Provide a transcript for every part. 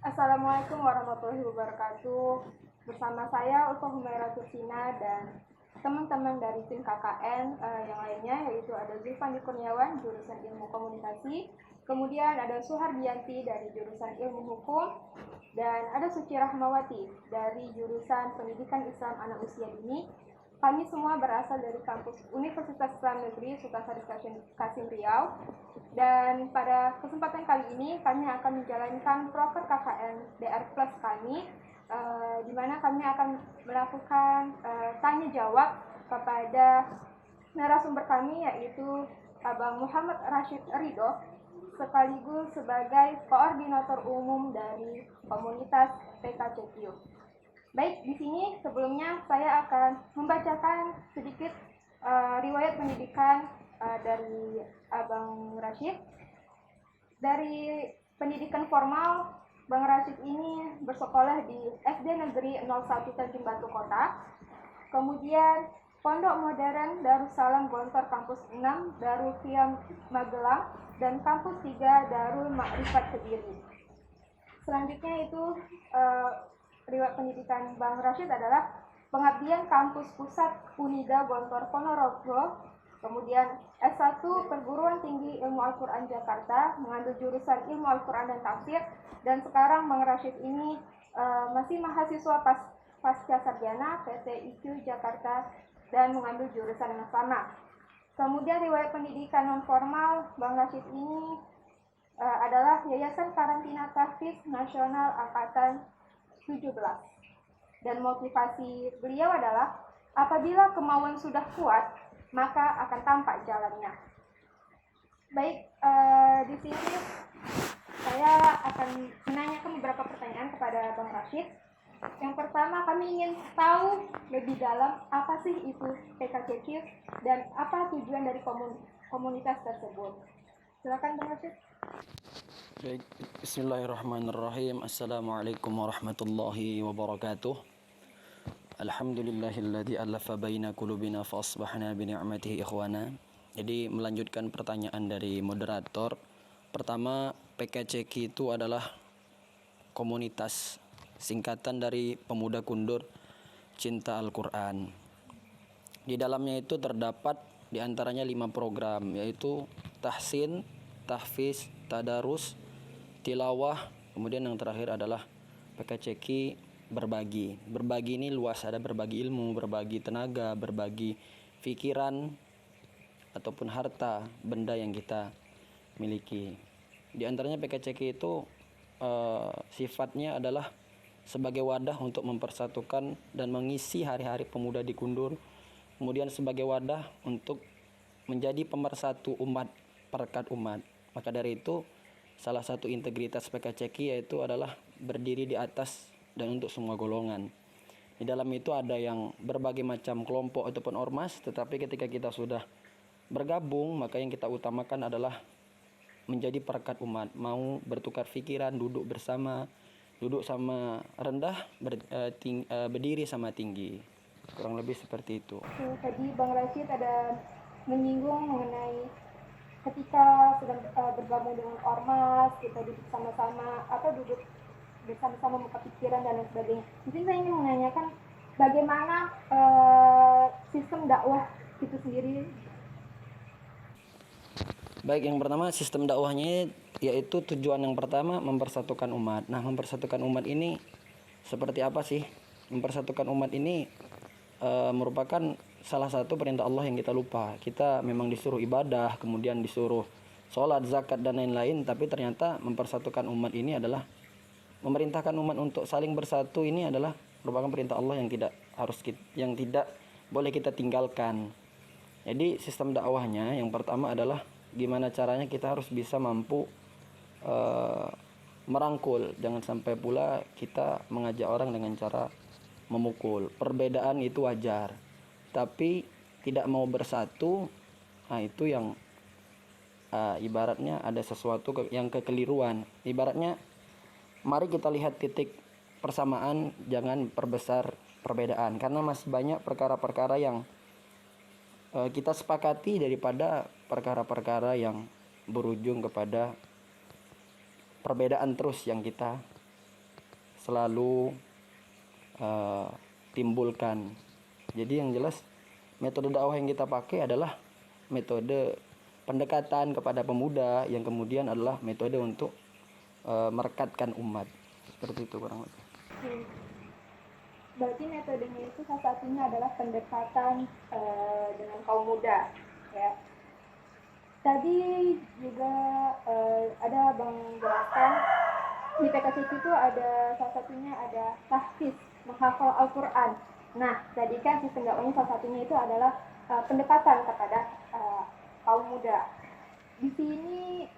Assalamualaikum warahmatullahi wabarakatuh. Bersama saya Ulfa Humaira Tursina dan teman-teman dari tim KKN yang lainnya, yaitu ada Zulfandi Kurniawan jurusan Ilmu Komunikasi, kemudian ada Suhardianti dari jurusan Ilmu Hukum, dan ada Suci Rahmawati dari jurusan Pendidikan Islam Anak Usia Dini. Kami semua berasal dari kampus Universitas Islam Negeri Sultan Kasim Riau. Dan pada kesempatan kali ini kami akan menjalankan proker KKN DR Plus kami, di mana kami akan melakukan tanya jawab kepada narasumber kami, yaitu Abang Muhammad Rashid Ridho, sekaligus sebagai koordinator umum dari komunitas PKCQ. Baik, di sini sebelumnya saya akan membacakan sedikit riwayat pendidikan dari Abang Rashid. Dari pendidikan formal, Bang Rashid ini bersekolah di SD Negeri 01 Tanjung Batu Kota. Kemudian Pondok Modern Darussalam Gontor Kampus 6 Darul Qiyam Magelang dan Kampus 3 Darul Ma'rifat Kediri. Selanjutnya itu riwayat pendidikan Bang Rashid adalah pengabdian Kampus Pusat Unida Gontor Ponorogo, kemudian S1 Perguruan Tinggi Ilmu Al-Quran Jakarta, mengambil jurusan Ilmu Al-Quran dan Tafsir, dan sekarang Bang Rashid ini masih mahasiswa pasca sarjana PT IQ Jakarta dan mengambil jurusan yang sama. Kemudian riwayat pendidikan non formal Bang Rashid ini adalah Yayasan Karantina Tahfiz Nasional Angkatan 17. Dan motivasi beliau adalah apabila kemauan sudah kuat, maka akan tampak jalannya. Baik, di sini saya akan menanyakan beberapa pertanyaan kepada Bang Rashid. Yang pertama, kami ingin tahu lebih dalam apa sih itu PKCQ dan apa tujuan dari komunitas tersebut. Silakan Bang Rashid. Baik, bismillahirrahmanirrahim. Assalamualaikum warahmatullahi wabarakatuh. Alhamdulillahilladzi alafa baina qulubina fa asbahna bi ni'matihi ikhwana. Jadi melanjutkan pertanyaan dari moderator. Pertama, PKCQ itu adalah komunitas singkatan dari Pemuda Kundur Cinta Al-Quran. Di dalamnya itu terdapat diantaranya 5 program, yaitu tahsin, tahfiz, tadarus, tilawah, kemudian yang terakhir adalah PKCQ berbagi. Berbagi ini luas, ada berbagi ilmu, berbagi tenaga, berbagi pikiran ataupun harta benda yang kita miliki. Di antaranya PKCQ itu sifatnya adalah sebagai wadah untuk mempersatukan dan mengisi hari-hari pemuda di Kundur, kemudian sebagai wadah untuk menjadi pemersatu umat, perekat umat. Maka dari itu salah satu integritas PKCQ yaitu adalah berdiri di atas dan untuk semua golongan. Di dalam itu ada yang berbagai macam kelompok ataupun ormas, tetapi ketika kita sudah bergabung, maka yang kita utamakan adalah menjadi perekat umat, mau bertukar pikiran, duduk bersama, duduk sama rendah, berdiri sama tinggi. Kurang lebih seperti itu. Tadi Bang Rashid ada menyinggung mengenai ketika sedang bergabung dengan ormas, kita duduk sama-sama atau duduk bersama-sama muka pikiran dan lain sebagainya. Mungkin saya ingin menanyakan bagaimana sistem dakwah itu sendiri. Baik, yang pertama sistem dakwahnya yaitu tujuan yang pertama mempersatukan umat. Nah, mempersatukan umat ini seperti apa sih? Mempersatukan umat ini merupakan salah satu perintah Allah yang kita lupa. Kita memang disuruh ibadah, kemudian disuruh sholat, zakat dan lain-lain, tapi ternyata mempersatukan umat ini adalah memerintahkan umat untuk saling bersatu. Ini adalah merupakan perintah Allah yang tidak boleh kita tinggalkan. Jadi sistem dakwahnya yang pertama adalah gimana caranya kita harus bisa mampu merangkul. Jangan sampai pula kita mengajak orang dengan cara memukul. Perbedaan itu wajar, tapi tidak mau bersatu, nah itu yang ibaratnya ada sesuatu yang kekeliruan. Ibaratnya mari kita lihat titik persamaan, jangan perbesar perbedaan, karena masih banyak perkara-perkara yang kita sepakati daripada perkara-perkara yang berujung kepada perbedaan terus yang kita selalu timbulkan. Jadi yang jelas metode dakwah yang kita pakai adalah metode pendekatan kepada pemuda yang kemudian adalah metode untuk merekatkan umat. Seperti itu kurang lebih. Berarti metodenya itu salah satunya adalah pendekatan dengan kaum muda, ya. Tadi juga ada Bang jelaskan di PKCQ itu ada salah satunya ada tahfiz, menghafal Al-Quran. Nah, tadi kan sistem dakwahnya salah satunya itu adalah pendekatan kepada kaum muda. Di sini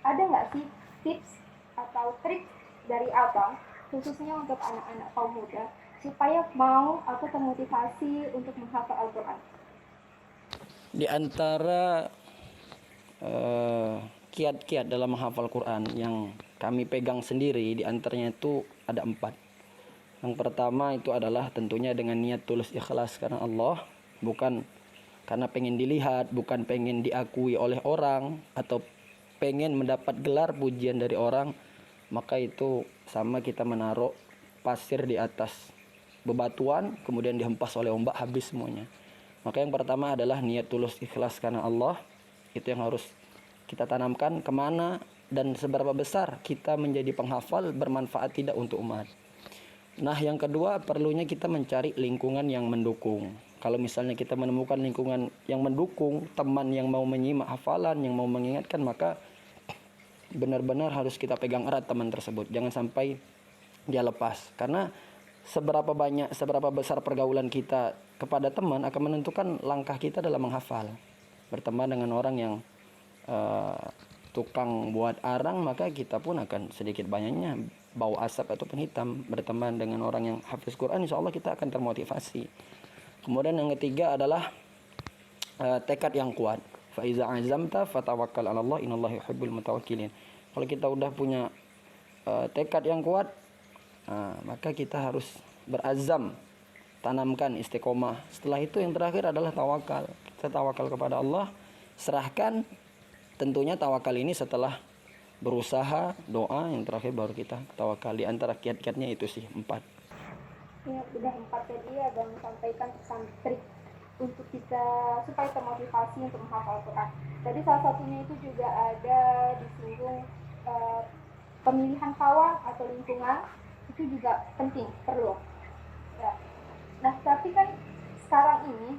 ada nggak sih tips atau trik dari Abang khususnya untuk anak-anak kaum muda supaya mau atau termotivasi untuk menghafal Al-Quran? Di antara kiat-kiat dalam menghafal Quran yang kami pegang sendiri, di antaranya itu ada 4. Yang pertama itu adalah tentunya dengan niat tulus ikhlas karena Allah, bukan karena pengen dilihat, bukan pengen diakui oleh orang atau pengen mendapat gelar pujian dari orang. Maka itu sama kita menaruh pasir di atas bebatuan kemudian dihempas oleh ombak, habis semuanya. Maka yang pertama adalah niat tulus ikhlas karena Allah. Itu yang harus kita tanamkan, kemana dan seberapa besar kita menjadi penghafal bermanfaat tidak untuk umat. Nah, yang kedua perlunya kita mencari lingkungan yang mendukung. Kalau misalnya kita menemukan lingkungan yang mendukung, teman yang mau menyimak hafalan, yang mau mengingatkan, maka benar-benar harus kita pegang erat teman tersebut. Jangan sampai dia lepas. Karena seberapa besar pergaulan kita kepada teman akan menentukan langkah kita dalam menghafal. Berteman dengan orang yang tukang buat arang, maka kita pun akan sedikit banyaknya bau asap ataupun hitam. Berteman dengan orang yang hafiz Quran, insya Allah kita akan termotivasi. Kemudian yang ketiga adalah tekad yang kuat. Fa iza azamta fatawakkal 'ala Allah, innallaha yuhibbul mutawakkilin. Kalau kita udah punya tekad yang kuat, maka kita harus berazam, tanamkan istiqomah. Setelah itu yang terakhir adalah tawakal. Kita tawakal kepada Allah, serahkan. Tentunya tawakal ini setelah berusaha, doa, yang terakhir baru kita tawakal. Di antara kiat-kiatnya itu sih 4. Ya, udah 4 tadi Abang sampaikan pesan trik untuk kita supaya termotivasi untuk menghafal Al-Quran. Tadi salah satunya itu juga ada disinggung pemilihan kawan atau lingkungan itu juga penting, perlu. Ya. Nah, tapi kan sekarang ini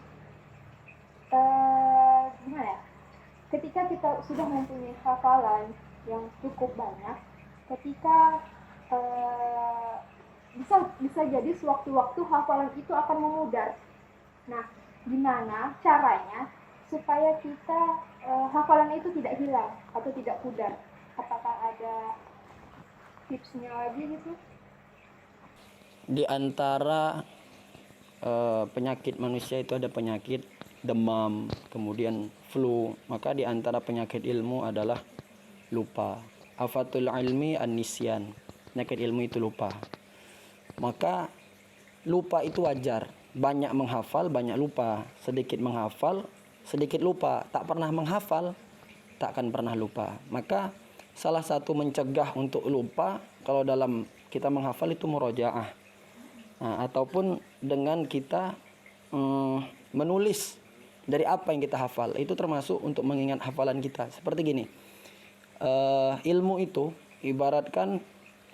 gimana ya? Ketika kita sudah mempunyai hafalan yang cukup banyak, ketika bisa jadi sewaktu-waktu hafalan itu akan memudar. Nah, gimana caranya supaya kita hafalan itu tidak hilang atau tidak pudar? Apakah ada tipsnya lagi gitu? Di antara penyakit manusia itu ada penyakit demam, kemudian flu. Maka di antara penyakit ilmu adalah lupa. Afatul ilmi an-nisyan. Penyakit ilmu itu lupa. Maka lupa itu wajar. Banyak menghafal, banyak lupa. Sedikit menghafal, sedikit lupa. Tak pernah menghafal, tak akan pernah lupa. Maka salah satu mencegah untuk lupa kalau dalam kita menghafal itu murojaah. Ataupun dengan kita menulis dari apa yang kita hafal. Itu termasuk untuk mengingat hafalan kita. Seperti gini, ilmu itu ibaratkan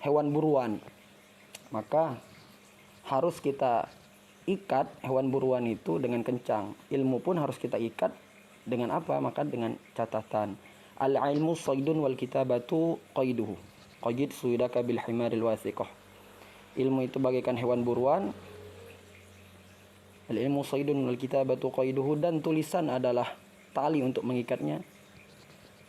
hewan buruan. Maka harus kita ikat hewan buruan itu dengan kencang. Ilmu pun harus kita ikat dengan apa? Maka dengan catatan. Al-ilmu saydun wal kitabatu qayduhu. Qayd suydaka bil himaril wasiqah. Ilmu itu bagaikan hewan buruan. Al-ilmu saydun wal kitabatu qayduhu, dan tulisan adalah tali untuk mengikatnya.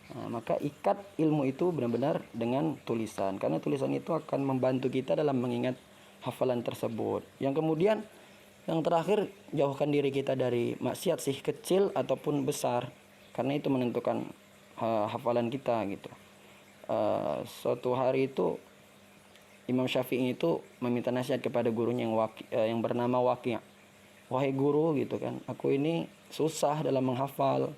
Maka ikat ilmu itu benar-benar dengan tulisan, karena tulisan itu akan membantu kita dalam mengingat hafalan tersebut. Yang kemudian yang terakhir, jauhkan diri kita dari maksiat, sih kecil ataupun besar, karena itu menentukan hafalan kita gitu. Suatu hari itu Imam Syafi'i itu meminta nasihat kepada gurunya yang bernama Waqi'. Wahai guru gitu kan, aku ini susah dalam menghafal.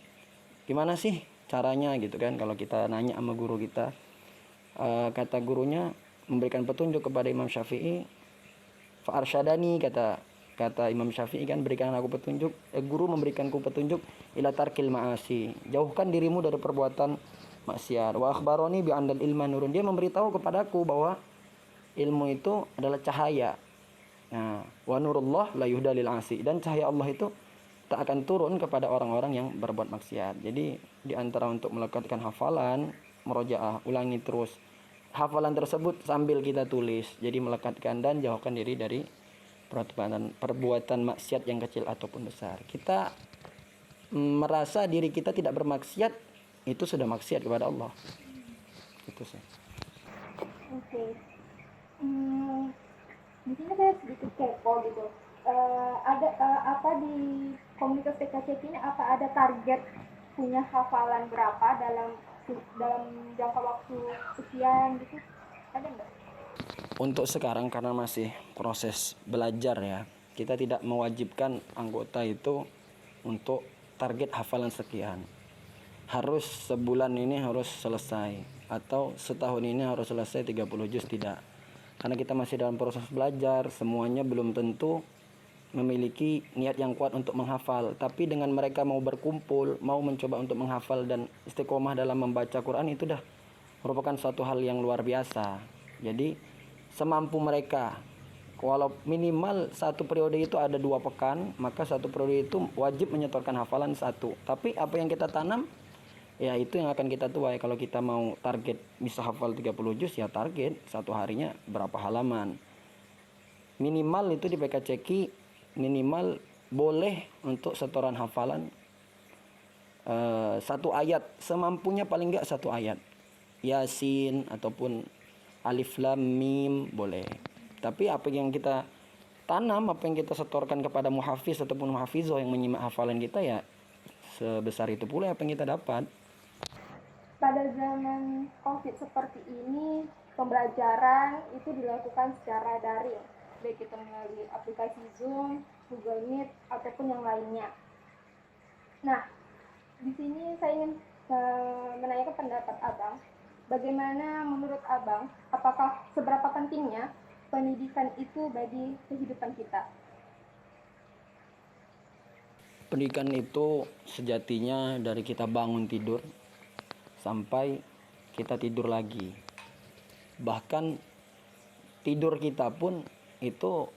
Gimana sih caranya gitu kan? Kalau kita nanya sama guru kita, kata gurunya, memberikan petunjuk kepada Imam Syafi'i. Fa arsyadani, kata Imam Syafi'i kan, berikan aku petunjuk, guru memberikanku petunjuk ila tarkil ma'asi, jauhkan dirimu dari perbuatan maksiat. Wa akhbaroni bi andal ilma nurun, dia memberitahu kepadaku bahwa ilmu itu adalah cahaya. Nah, wa nurullah la yuhda lil asi, dan cahaya Allah itu tak akan turun kepada orang-orang yang berbuat maksiat. Jadi di antara untuk melekatkan hafalan, murojaah, ulangi terus hafalan tersebut sambil kita tulis. Jadi melekatkan dan jauhkan diri dari perbuatan maksiat yang kecil ataupun besar. Kita merasa diri kita tidak bermaksiat, itu sudah maksiat kepada Allah. Itu sih. Oke. Di sini saya sedikit kepo gitu. Apa di komunitas PKCP ini, apa ada target punya hafalan berapa dalam jangka waktu sekian gitu? Ada nggak? Untuk sekarang karena masih proses belajar ya, kita tidak mewajibkan anggota itu untuk target hafalan sekian. Harus sebulan ini harus selesai, atau setahun ini harus selesai 30 juz, tidak. Karena kita masih dalam proses belajar, semuanya belum tentu memiliki niat yang kuat untuk menghafal. Tapi dengan mereka mau berkumpul, mau mencoba untuk menghafal dan istiqomah dalam membaca Quran, itu dah merupakan suatu hal yang luar biasa. Jadi semampu mereka, walau minimal satu periode itu ada 2 pekan, maka satu periode itu wajib menyetorkan hafalan 1. Tapi apa yang kita tanam, ya itu yang akan kita tuai. Kalau kita mau target bisa hafal 30 juz, ya target satu harinya berapa halaman. Minimal itu di PKCQ, minimal boleh untuk setoran hafalan 1 ayat, semampunya paling enggak 1 ayat. Yasin ataupun Alif Lam Mim boleh. Tapi apa yang kita tanam, apa yang kita setorkan kepada muhafiz ataupun muhafizah yang menyimak hafalan kita, ya sebesar itu pula apa yang kita dapat. Pada zaman COVID seperti ini, pembelajaran itu dilakukan secara daring, baik itu melalui aplikasi Zoom, Google Meet, ataupun yang lainnya. Nah, di sini saya ingin menanyakan pendapat Abang. Bagaimana menurut Abang, apakah seberapa pentingnya pendidikan itu bagi kehidupan kita? Pendidikan itu sejatinya dari kita bangun tidur sampai kita tidur lagi. Bahkan tidur kita pun itu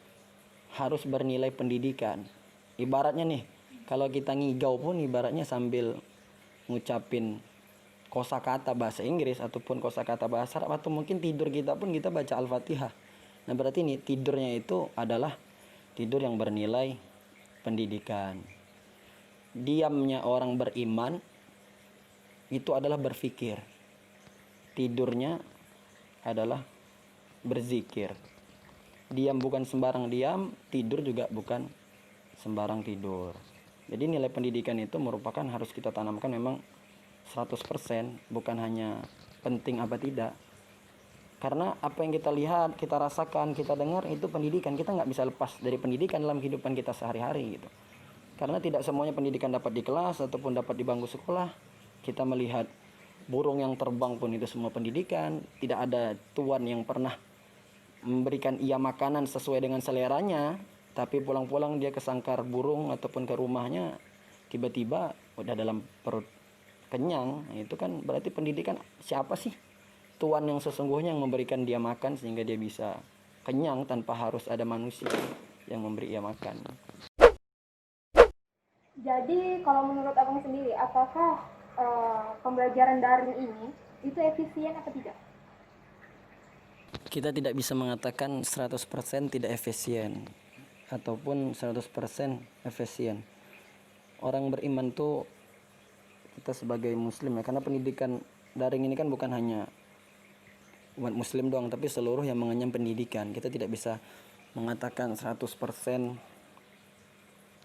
harus bernilai pendidikan. Ibaratnya nih, kalau kita ngigau pun ibaratnya sambil ngucapin kosakata bahasa Inggris ataupun kosakata bahasa Arab, atau mungkin tidur kita pun kita baca Al-Fatihah. Nah, berarti nih tidurnya itu adalah tidur yang bernilai pendidikan. Diamnya orang beriman itu adalah berfikir. Tidurnya adalah berzikir. Diam bukan sembarang diam, tidur juga bukan sembarang tidur. Jadi nilai pendidikan itu merupakan harus kita tanamkan memang 100%, bukan hanya penting apa tidak. Karena apa yang kita lihat, kita rasakan, kita dengar itu pendidikan. Kita nggak bisa lepas dari pendidikan dalam kehidupan kita sehari-hari gitu. Karena tidak semuanya pendidikan dapat di kelas ataupun dapat di bangku sekolah. Kita melihat burung yang terbang pun itu semua pendidikan. Tidak ada tuan yang pernah memberikan ia makanan sesuai dengan seleranya, tapi pulang-pulang dia ke sangkar burung ataupun ke rumahnya tiba-tiba udah dalam perut kenyang. Itu kan berarti pendidikan. Siapa sih tuan yang sesungguhnya yang memberikan dia makan sehingga dia bisa kenyang tanpa harus ada manusia yang memberi ia makan. Jadi kalau menurut Abang sendiri, apakah pembelajaran daring ini itu efisien atau tidak? Kita tidak bisa mengatakan 100% tidak efisien ataupun 100% efisien. Orang beriman tuh, kita sebagai muslim ya, karena pendidikan daring ini kan bukan hanya umat muslim doang, tapi seluruh yang mengenyam pendidikan. Kita tidak bisa mengatakan 100%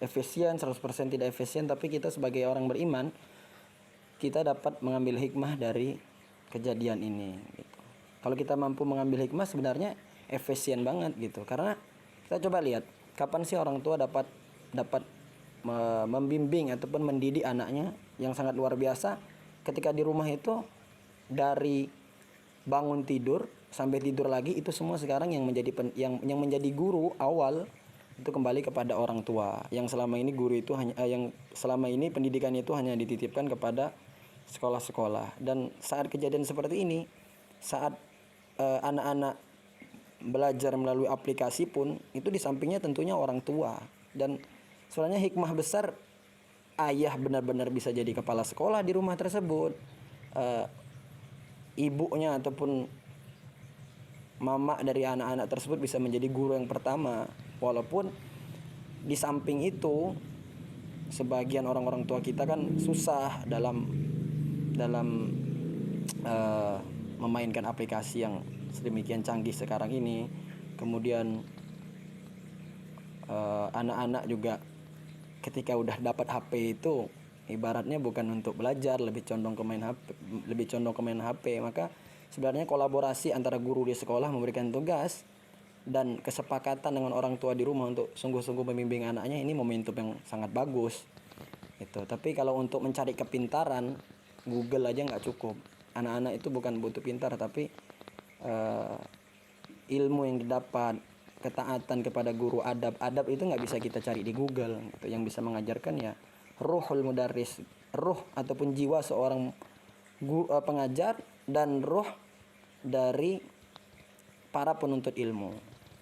efisien, 100% tidak efisien, tapi kita sebagai orang beriman, kita dapat mengambil hikmah dari kejadian ini gitu. Kalau kita mampu mengambil hikmah, sebenarnya efisien banget gitu. Karena kita coba lihat, kapan sih orang tua dapat membimbing ataupun mendidik anaknya yang sangat luar biasa ketika di rumah itu, dari bangun tidur sampai tidur lagi, itu semua sekarang yang menjadi yang menjadi guru awal itu kembali kepada orang tua. Yang selama ini guru itu yang selama ini pendidikan itu hanya dititipkan kepada sekolah-sekolah. Dan saat kejadian seperti ini, saat anak-anak belajar melalui aplikasi pun, itu di sampingnya tentunya orang tua. Dan sebenarnya hikmah besar ayah benar-benar bisa jadi kepala sekolah di rumah tersebut, ibunya ataupun mama dari anak-anak tersebut bisa menjadi guru yang pertama. Walaupun di samping itu sebagian orang-orang tua kita kan susah dalam memainkan aplikasi yang sedemikian canggih sekarang ini. Kemudian anak-anak juga ketika udah dapat HP itu ibaratnya bukan untuk belajar, lebih condong ke main HP. Maka sebenarnya kolaborasi antara guru di sekolah memberikan tugas dan kesepakatan dengan orang tua di rumah untuk sungguh-sungguh membimbing anaknya, ini momentum yang sangat bagus itu. Tapi kalau untuk mencari kepintaran, Google aja nggak cukup. Anak-anak itu bukan butuh pintar, tapi ilmu yang didapat, ketaatan kepada guru, adab itu nggak bisa kita cari di Google gitu. Yang bisa mengajarkan ya ruhul mudarris, ruh ataupun jiwa seorang pengajar, dan ruh dari para penuntut ilmu.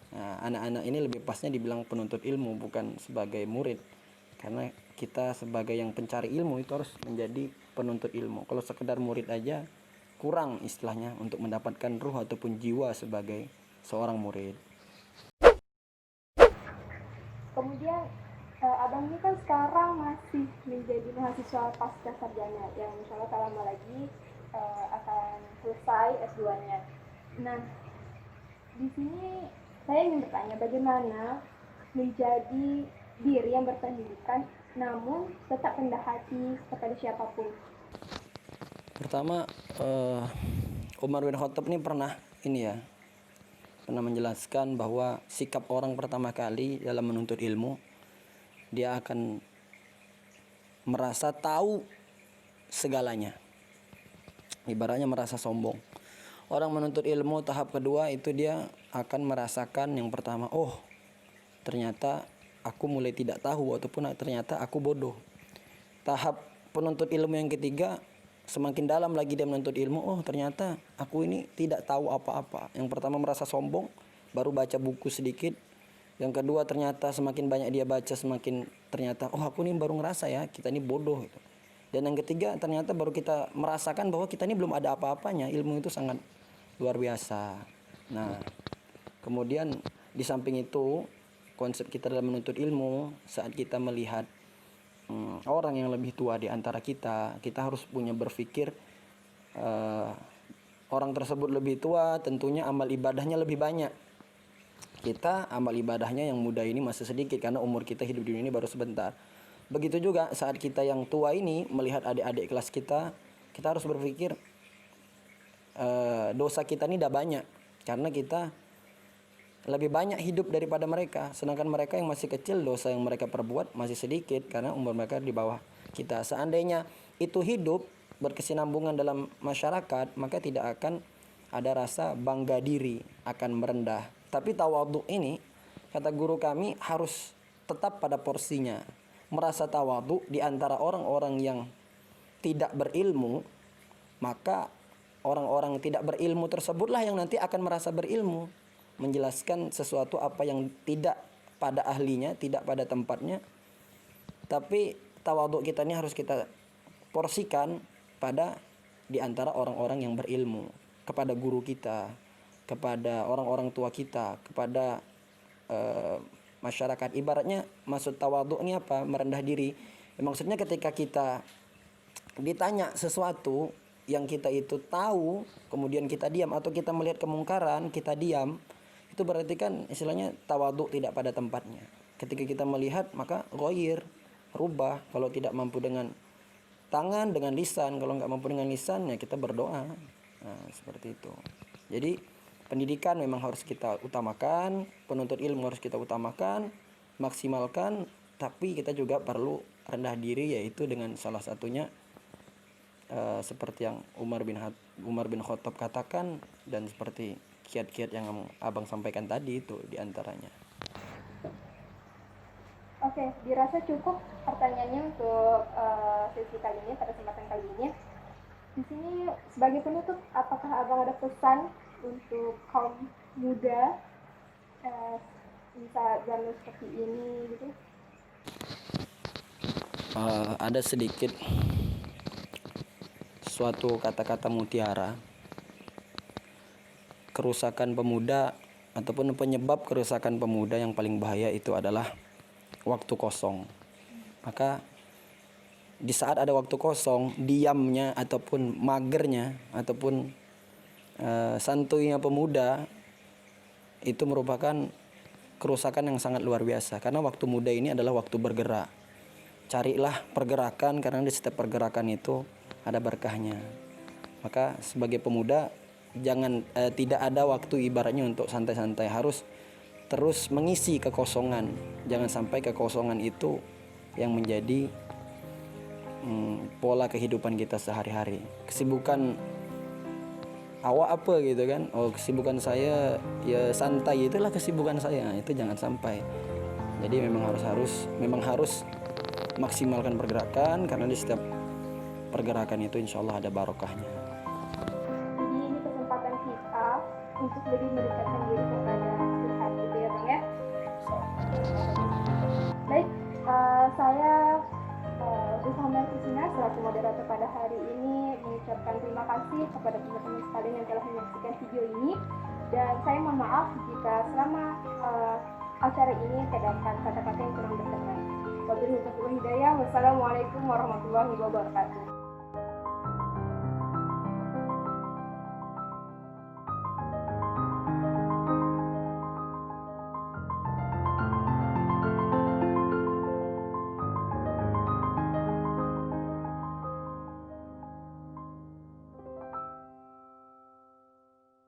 Nah, anak-anak ini lebih pasnya dibilang penuntut ilmu, bukan sebagai murid, karena kita sebagai yang pencari ilmu itu harus menjadi penuntut ilmu. Kalau sekedar murid aja kurang istilahnya untuk mendapatkan ruh ataupun jiwa sebagai seorang murid. Kemudian abang ini kan sekarang masih menjadi mahasiswa pasca sarjana yang insya Allah tak lama lagi akan selesai S2-nya. Nah, di sini saya ingin bertanya bagaimana menjadi diri yang berpendidikan namun tetap rendah hati kepada siapapun. Pertama, Umar bin Khattab ini pernah menjelaskan bahwa sikap orang pertama kali dalam menuntut ilmu, dia akan merasa tahu segalanya, ibaratnya merasa sombong. Orang menuntut ilmu tahap kedua itu dia akan merasakan yang pertama, oh ternyata aku mulai tidak tahu ataupun ternyata aku bodoh. Tahap penuntut ilmu yang ketiga, semakin dalam lagi dia menuntut ilmu, oh ternyata aku ini tidak tahu apa-apa. Yang pertama merasa sombong, baru baca buku sedikit. Yang kedua ternyata semakin banyak dia baca, semakin ternyata oh aku ini baru ngerasa ya kita ini bodoh gitu. Dan yang ketiga ternyata baru kita merasakan bahwa kita ini belum ada apa-apanya, ilmu itu sangat luar biasa. Nah, kemudian di samping itu konsep kita dalam menuntut ilmu, saat kita melihat orang yang lebih tua di antara kita harus punya berpikir orang tersebut lebih tua, tentunya amal ibadahnya lebih banyak. Kita amal ibadahnya yang muda ini masih sedikit karena umur kita hidup di dunia ini baru sebentar. Begitu juga saat kita yang tua ini melihat adik-adik kelas kita harus berpikir dosa kita ini udah banyak karena kita lebih banyak hidup daripada mereka, sedangkan mereka yang masih kecil dosa yang mereka perbuat masih sedikit karena umur mereka di bawah kita. Seandainya itu hidup berkesinambungan dalam masyarakat, maka tidak akan ada rasa bangga diri, akan merendah. Tapi tawadhu ini, kata guru kami, harus tetap pada porsinya. Merasa tawadhu di antara orang-orang yang tidak berilmu, maka orang-orang yang tidak berilmu tersebutlah yang nanti akan merasa berilmu, menjelaskan sesuatu apa yang tidak pada ahlinya, tidak pada tempatnya. Tapi tawadhu kita ini harus kita porsikan pada di antara orang-orang yang berilmu, kepada guru kita, kepada orang-orang tua kita, kepada masyarakat. Ibaratnya maksud tawadhu ini apa? Merendah diri. Maksudnya ketika kita ditanya sesuatu yang kita itu tahu, kemudian kita diam, atau kita melihat kemungkaran, kita diam, itu berarti kan istilahnya tawadhu tidak pada tempatnya. Ketika kita melihat, maka ghair, rubah. Kalau tidak mampu dengan tangan, dengan lisan. Kalau nggak mampu dengan lisan, ya kita berdoa. Nah, seperti itu. Jadi pendidikan memang harus kita utamakan, penuntut ilmu harus kita utamakan, maksimalkan, tapi kita juga perlu rendah diri, yaitu dengan salah satunya seperti yang Umar bin Khattab katakan, dan seperti kiat-kiat yang abang sampaikan tadi itu diantaranya. Oke, dirasa cukup pertanyaannya untuk sesi kali ini, pada kesempatan kali ini. Di sini sebagai penutup, apakah abang ada pesan untuk kaum muda bisa zaman seperti ini gitu? Ada sedikit suatu kata-kata mutiara. Kerusakan pemuda ataupun penyebab kerusakan pemuda yang paling bahaya itu adalah waktu kosong. Maka di saat ada waktu kosong, diamnya ataupun magernya ataupun santuinya pemuda itu merupakan kerusakan yang sangat luar biasa. Karena waktu muda ini adalah waktu bergerak. Carilah pergerakan, karena di setiap pergerakan itu ada berkahnya. Maka sebagai pemuda tidak ada waktu ibaratnya untuk santai-santai, harus terus mengisi kekosongan. Jangan sampai kekosongan itu yang menjadi pola kehidupan kita sehari-hari. Kesibukan awak apa gitu kan? Oh, kesibukan saya ya santai, itulah kesibukan saya. Itu jangan sampai. Jadi memang harus maksimalkan pergerakan, karena di setiap pergerakan itu insya Allah ada barokahnya. Jadi ini kesempatan kita untuk lebih mendekatkan diri kepada Tuhan gitu ya Bang ya. Baik, saya Zulfa Humayra selaku moderator pada hari ini mengucapkan terima kasih kepada teman-teman sekalian yang telah menyaksikan video ini, dan saya mohon maaf jika selama acara ini terdapat kata-kata yang kurang berkenan. Wabillahi taufiq wal hidayah. Wassalamualaikum warahmatullahi wabarakatuh.